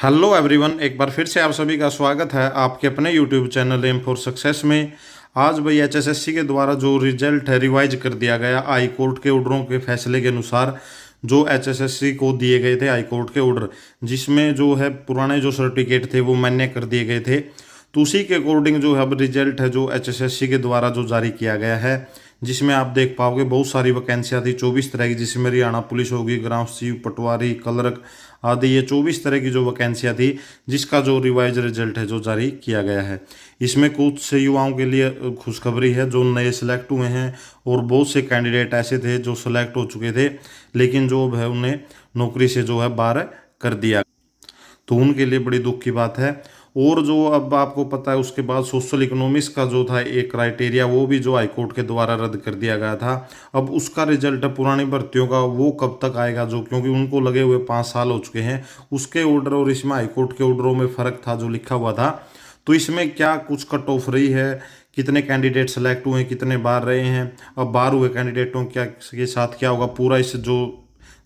Hello everyone, एक बार फिर से आप सभी का स्वागत है आपके अपने YouTube channel M for success में। आज भाई एचएसएससी के द्वारा जो रिजल्ट है रिवाइज कर दिया गया हाई कोर्ट के ऑर्डरों के फैसले के अनुसार। जो एचएसएससी को दिए गए थे हाई कोर्ट के ऑर्डर, जिसमें जो है पुराने जो सर्टिफिकेट थे वो मान्य कर दिए गए थे, तो उसी के अकॉर्डिंग जो है अब रिजल्ट है जो एचएसएससी के द्वारा जो जारी किया गया है, जिसमें आप देख पाओगे बहुत सारी वैकेंसियाँ थी 24 तरह की, जिसमें हरियाणा पुलिस होगी, ग्राम सचिव, पटवारी, क्लर्क आदि, ये 24 तरह की जो वैकेंसियाँ थी, जिसका जो रिवाइज रिजल्ट है जो जारी किया गया है। इसमें कुछ से युवाओं के लिए खुशखबरी है जो नए सिलेक्ट हुए हैं, और बहुत से कैंडिडेट ऐसे थे जो सिलेक्ट हो चुके थे लेकिन जो है उन्हें नौकरी से जो है बाहर कर दिया, तो उनके लिए बड़ी दुख की बात है। और जो अब आपको पता है उसके बाद सोशल इकोनॉमिक्स का जो था एक क्राइटेरिया, वो भी जो हाईकोर्ट के द्वारा रद्द कर दिया गया था। अब उसका रिजल्ट है पुरानी भर्तियों का, वो कब तक आएगा, जो क्योंकि उनको लगे हुए 5 साल हो चुके हैं उसके ऑर्डर और इसमें हाईकोर्ट के ऑर्डरों में फ़र्क था जो लिखा हुआ था। तो इसमें क्या कुछ कट ऑफ रही है, कितने कैंडिडेट सेलेक्ट हुए हैं, कितने बाहर रहे हैं, अब बाहर हुए कैंडिडेटों क्या के साथ क्या होगा, पूरा इस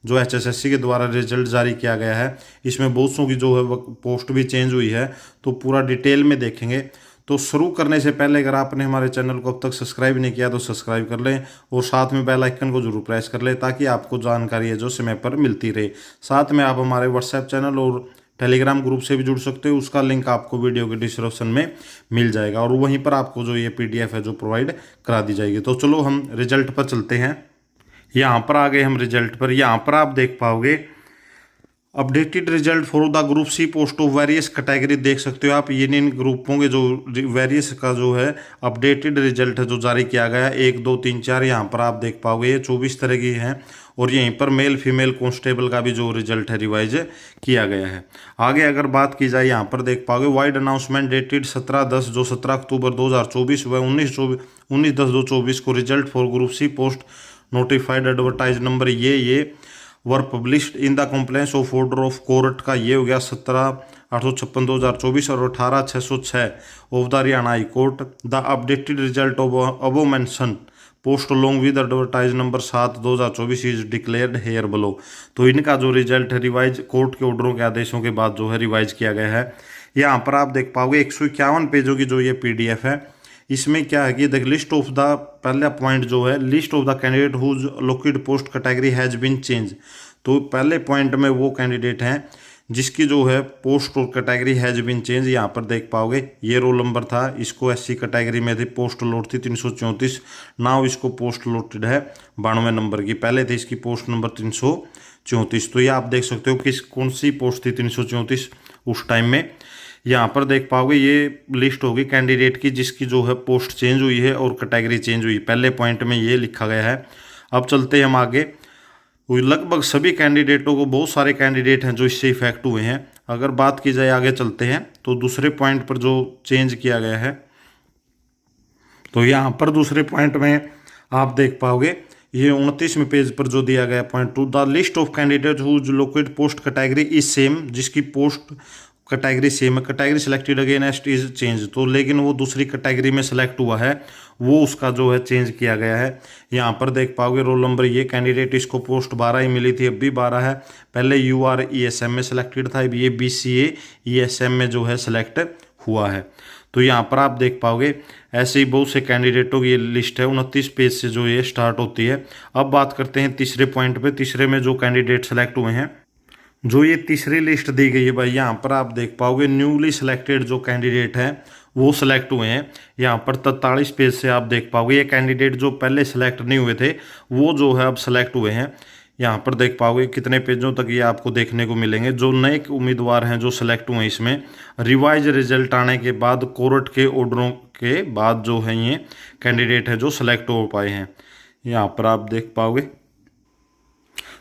जो एचएसएससी के द्वारा रिजल्ट जारी किया गया है, इसमें बहुत सौ की जो है पोस्ट भी चेंज हुई है, तो पूरा डिटेल में देखेंगे। तो शुरू करने से पहले अगर आपने हमारे चैनल को अब तक सब्सक्राइब नहीं किया तो सब्सक्राइब कर लें, और साथ में बेल आइकन को जरूर प्रेस कर लें ताकि आपको जानकारी है जो समय पर मिलती रहे। साथ में आप हमारे व्हाट्सएप चैनल और टेलीग्राम ग्रुप से भी जुड़ सकते हो, उसका लिंक आपको वीडियो के डिस्क्रिप्शन में मिल जाएगा, और वहीं पर आपको जो ये पीडीएफ है जो प्रोवाइड करा दी जाएगी। तो चलो हम रिजल्ट पर चलते हैं। यहाँ पर आ गए हम रिजल्ट पर। यहाँ पर आप देख पाओगे updated result for the group C post of various category, देख सकते हो आप इन ग्रुपों के जो वेरियस का जो है अपडेटेड रिजल्ट है जो जारी किया गया है 1 2 3 4। यहाँ पर आप देख पाओगे ये 24 तरह की हैं, और यहीं पर मेल फीमेल कांस्टेबल का भी जो रिजल्ट है रिवाइज किया गया है। आगे अगर बात की जाए, यहाँ पर देख पाओगे वाइड अनाउंसमेंट डेटेड 17/10 जो 17 अक्टूबर 2024 व 19/10/2024 को result for group C post notified advertise number ये were published in the compliance of order of court का ये हो गया 17/856/2024 और 18/606 of the Haryana high court. The updated result of above mention post along with advertise number 7/2024 is declared here below. तो इनका जो result है रिवाइज कोर्ट के ऑर्डरों के आदेशों के बाद जो है रिवाइज किया गया है। यहाँ पर आप देख पाओगे 151 पेजों की जो ये पीडीएफ है, इसमें क्या है कि द लिस्ट ऑफ द, पहला पॉइंट जो है list of the candidate whose located post category has been change. तो पहले पॉइंट में वो कैंडिडेट हैं जिसकी जो है पोस्ट और कैटेगरी हैज बीन चेंज। यहाँ पर देख पाओगे ये रोल नंबर था, इसको एससी कैटेगरी में थी, पोस्ट लोड थी 334, नाउ इसको पोस्ट लोटेड है 92 नंबर की, पहले थे इसकी पोस्ट नंबर 334। तो ये आप देख सकते हो किस कौन सी पोस्ट थी 334 उस टाइम में। यहाँ पर देख पाओगे ये लिस्ट होगी कैंडिडेट की जिसकी जो है पोस्ट चेंज हुई है और कैटेगरी चेंज हुई, पहले पॉइंट में ये लिखा गया है। अब चलते हैं हम आगे। लगभग सभी कैंडिडेटों को, बहुत सारे कैंडिडेट हैं जो इससे इफेक्ट हुए हैं। अगर बात की जाए आगे चलते हैं तो दूसरे पॉइंट पर जो चेंज किया गया है, तो यहाँ पर दूसरे पॉइंट में आप देख पाओगे ये 29वें पेज पर जो दिया गया point 2, the list of candidate whose located post category is same, जिसकी पोस्ट कैटेगरी सेम है, category selected against is change. तो लेकिन वो दूसरी कैटेगरी में सेलेक्ट हुआ है, वो उसका जो है चेंज किया गया है। यहाँ पर देख पाओगे रोल नंबर ये कैंडिडेट, इसको पोस्ट 12 ही मिली थी, अब भी 12 है। पहले UR ESM में सेलेक्टेड था, अब ये BCA ESM में जो है सेलेक्ट हुआ है। तो यहाँ पर आप देख पाओगे ऐसे ही बहुत से कैंडिडेटों की ये लिस्ट है, 29 पेज से जो ये स्टार्ट होती है। अब बात करते हैं तीसरे पॉइंट पे, तीसरे में जो कैंडिडेट सेलेक्ट हुए हैं, जो ये तीसरी लिस्ट दी गई है भाई, यहाँ पर आप देख पाओगे न्यूली सिलेक्टेड जो कैंडिडेट हैं वो सिलेक्ट हुए हैं। यहाँ पर 43 पेज से आप देख पाओगे ये कैंडिडेट जो पहले सेलेक्ट नहीं हुए थे वो जो है अब सेलेक्ट हुए हैं। यहाँ पर देख पाओगे कितने पेजों तक ये आपको देखने को मिलेंगे। जो नए उम्मीदवार हैं जो सिलेक्ट हुए हैं, इसमें रिवाइज रिजल्ट आने के बाद कोर्ट के ऑर्डरों के बाद जो है ये कैंडिडेट है जो सिलेक्ट हो पाए हैं, यहाँ पर आप देख पाओगे।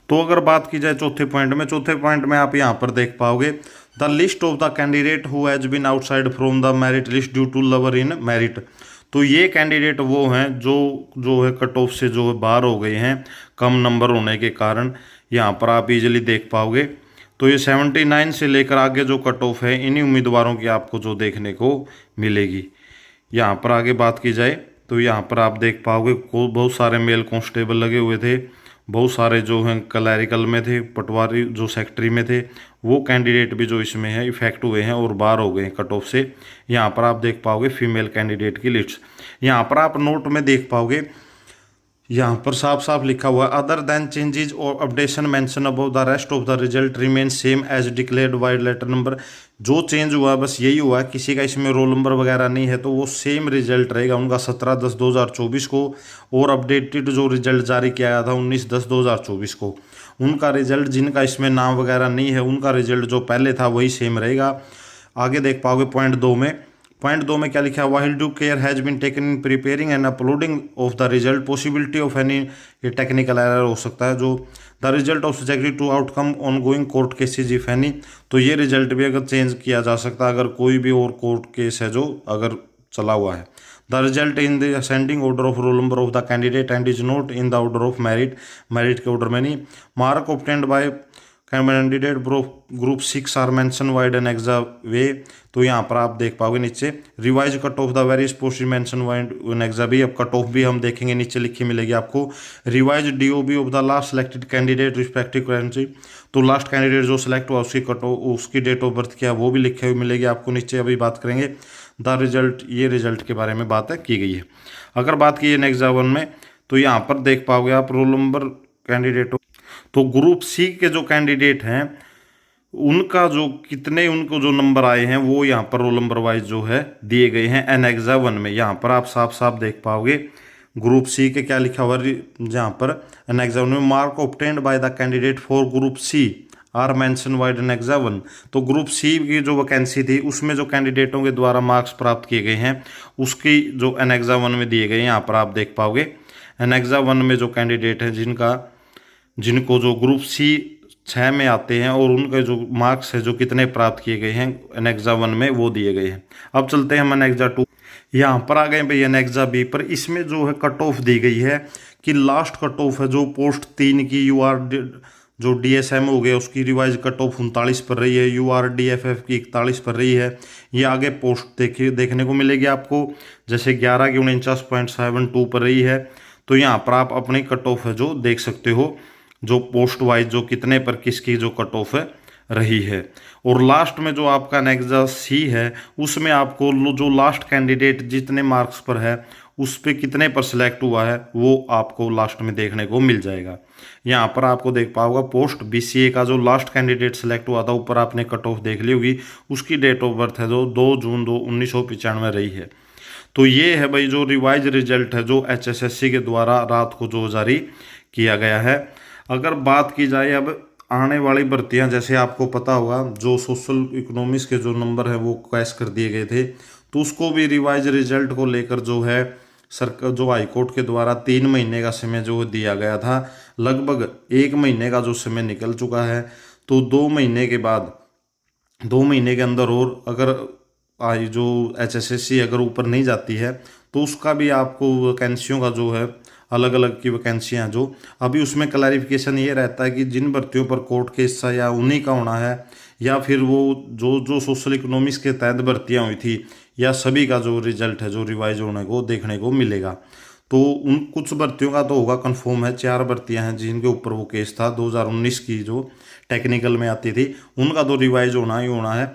तो अगर बात की जाए चौथे पॉइंट में आप यहाँ पर देख पाओगे the list of the candidate who has been outside from the merit list due to lower in merit. तो ये कैंडिडेट वो हैं जो है कट ऑफ से जो है बाहर हो गए हैं कम नंबर होने के कारण, यहाँ पर आप इजीली देख पाओगे। तो ये 79 से लेकर आगे जो कट ऑफ है इन्हीं उम्मीदवारों की आपको जो देखने को मिलेगी। यहाँ पर आगे बात की जाए तो यहाँ पर आप देख पाओगे बहुत सारे मेल कांस्टेबल लगे हुए थे, बहुत सारे जो हैं क्लैरिकल में थे, पटवारी जो सेक्रेटरी में थे, वो कैंडिडेट भी जो इसमें है इफेक्ट हुए हैं और बाहर हो गए हैं कट ऑफ से। यहाँ पर आप देख पाओगे फीमेल कैंडिडेट की लिस्ट। यहाँ पर आप नोट में देख पाओगे, यहाँ पर साफ साफ लिखा हुआ है, अदर देन चेंजेस और updation mention about the rest of the result remain same as declared by letter number. जो चेंज हुआ बस यही हुआ है, किसी का इसमें रोल नंबर वगैरह नहीं है, तो वो सेम रिजल्ट रहेगा उनका 17/10/2024 को। और अपडेटेड जो रिजल्ट जारी किया गया था 19/10/2024 को, उनका रिजल्ट, जिनका इसमें नाम वगैरह नहीं है, उनका रिजल्ट जो पहले था वही सेम रहेगा। आगे देख पाओगे पॉइंट 2 में क्या लिखा है, while due care has been taken in preparing and uploading of the result possibility of any, ये टेक्निकल एरर हो सकता है, जो the result of subject to outcome ongoing court cases if any. तो ये रिजल्ट भी अगर change किया जा सकता है अगर कोई भी और कोर्ट केस है जो अगर चला हुआ है। The result in the ascending order of roll number of the candidate and is not in the order of merit, merit के ऑर्डर में नहीं। Mark obtained by candidate group 6 are mention vide an exam way. तो यहाँ पर आप देख पाओगे नीचे revise cut off the various post mention vide an exam भी। अब कट ऑफ भी हम देखेंगे, नीचे लिखी मिलेगी आपको, revise DOB of the last selected candidate respective currency. तो लास्ट कैंडिडेट जो सिलेक्ट हुआ उसकी कट ऑफ, उसकी डेट ऑफ बर्थ क्या वो भी लिखी हुई मिलेगी आपको नीचे। अभी बात करेंगे द रिजल्ट, ये रिजल्ट के बारे में बात की गई है। अगर बात की है एग्जाम 1 में, तो यहाँ पर देख पाओगे आप रोल नंबर कैंडिडेट, तो ग्रुप सी के जो कैंडिडेट हैं उनका जो कितने उनको जो नंबर आए हैं वो यहाँ पर रोल नंबर वाइज जो है दिए गए हैं एनेक्सा 1 में। यहाँ पर आप साफ साफ देख पाओगे ग्रुप सी के क्या लिखा हुआ है, जहाँ पर एनेक्सा 1 में mark obtained by the candidate for group C are mention vide annexure 1। तो ग्रुप सी की जो वैकेंसी थी उसमें जो कैंडिडेटों के द्वारा मार्क्स प्राप्त किए गए हैं उसकी जो एनेक्सा 1 में दिए गए हैं, यहाँ पर आप देख पाओगे एनेक्सा 1 में जो कैंडिडेट हैं जिनको जो ग्रुप सी 6 में आते हैं और उनके जो मार्क्स है जो कितने प्राप्त किए गए हैं एनेक्सा 1 में वो दिए गए हैं। अब चलते हैं हम एनेक्सा 2, यहाँ पर आ गए भाई एनेक्सा बी पर। इसमें जो है कट ऑफ दी गई है कि लास्ट कट ऑफ है जो पोस्ट 3 की जो डीएसएम हो गया उसकी रिवाइज कट ऑफ 39 पर रही है, URDFF की 41 पर रही है। ये आगे पोस्ट देखने को मिलेगी आपको, जैसे 11 की 49.72 पर रही है। तो यहाँ पर आप अपनी कट ऑफ है जो देख सकते हो, जो पोस्ट वाइज जो कितने पर किसकी जो कट ऑफ है रही है। और लास्ट में जो आपका एनेक्सा सी है उसमें आपको जो लास्ट कैंडिडेट जितने मार्क्स पर है उस पर कितने पर सिलेक्ट हुआ है वो आपको लास्ट में देखने को मिल जाएगा। यहाँ पर आपको देख पाओगे पोस्ट BCA का जो लास्ट कैंडिडेट सिलेक्ट हुआ था, ऊपर आपने कट ऑफ देख ली होगी, उसकी डेट ऑफ बर्थ है जो 2 जून 1995 रही है। तो ये है भाई जो रिवाइज रिजल्ट है जो HSSC के द्वारा रात को जो जारी किया गया है। अगर बात की जाए अब आने वाली भर्तियां, जैसे आपको पता होगा जो सोशल इकोनॉमिक्स के जो नंबर है वो कैश कर दिए गए थे, तो उसको भी रिवाइज रिजल्ट को लेकर जो है सरकार जो हाईकोर्ट के द्वारा 3 महीने का समय जो दिया गया था, लगभग 1 महीने का जो समय निकल चुका है। तो 2 महीने के बाद 2 महीने के अंदर और अगर जो HSSC अगर ऊपर नहीं जाती है तो उसका भी आपको वैकेंसियों का जो है अलग अलग की वैकेंसियाँ जो अभी उसमें क्लैरिफिकेशन ये रहता है कि जिन भर्तियों पर कोर्ट केस या उन्हीं का होना है, या फिर वो जो सोशल इकोनॉमिक्स के तहत भर्तियाँ हुई थी, या सभी का जो रिजल्ट है जो रिवाइज होने को देखने को मिलेगा। तो उन कुछ भर्तियों का तो होगा कंफर्म है, 4 भर्तियां हैं जिनके ऊपर वो केस था 2019 की जो टेक्निकल में आती थी, उनका तो रिवाइज होना ही होना है।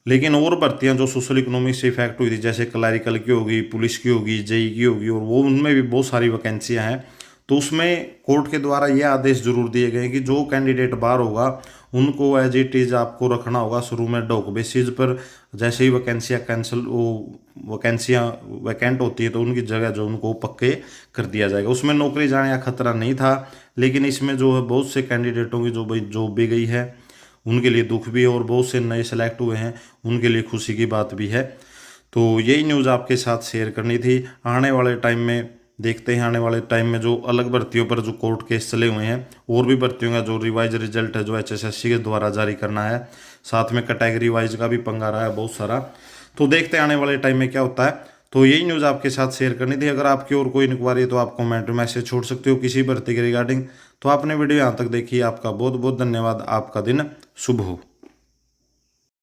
लेकिन और भर्तियां जो सोशल इकोनॉमिक से इफेक्ट हुई थी, जैसे क्लैरिकल की होगी, पुलिस की होगी, जेई की होगी, और वो उनमें भी बहुत सारी वैकेंसियां हैं। तो उसमें कोर्ट के द्वारा ये आदेश जरूर दिए गए कि जो कैंडिडेट बाहर होगा उनको एज इट इज़ आपको रखना होगा शुरू में डॉक बेसिस पर। जैसे ही वैकेंसियाँ वैकेंट होती है तो उनकी जगह जो उनको पक्के कर दिया जाएगा। उसमें नौकरी जाने का खतरा नहीं था, लेकिन इसमें जो है बहुत से कैंडिडेटों की जो भाई जॉब भी गई है उनके लिए दुख भी है, और बहुत से नए सेलेक्ट हुए हैं उनके लिए खुशी की बात भी है। तो यही न्यूज़ आपके साथ शेयर करनी थी। आने वाले टाइम में देखते हैं, आने वाले टाइम में जो अलग भर्तियों पर जो कोर्ट केस चले हुए हैं, और भी भर्तियों का जो रिवाइज रिजल्ट है जो HSSC के द्वारा जारी करना है, साथ में कैटेगरी वाइज का भी पंगा रहा है बहुत सारा। तो देखते हैं आने वाले टाइम में क्या होता है। तो यही न्यूज़ आपके साथ शेयर करनी थी। अगर आपकी और कोई इंक्वायरी है तो आप कमेंट में मैसेज छोड़ सकते हो किसी भर्ती के रिगार्डिंग। तो आपने वीडियो यहाँ तक देखी, आपका बहुत बहुत धन्यवाद। आपका दिन शुभ हो।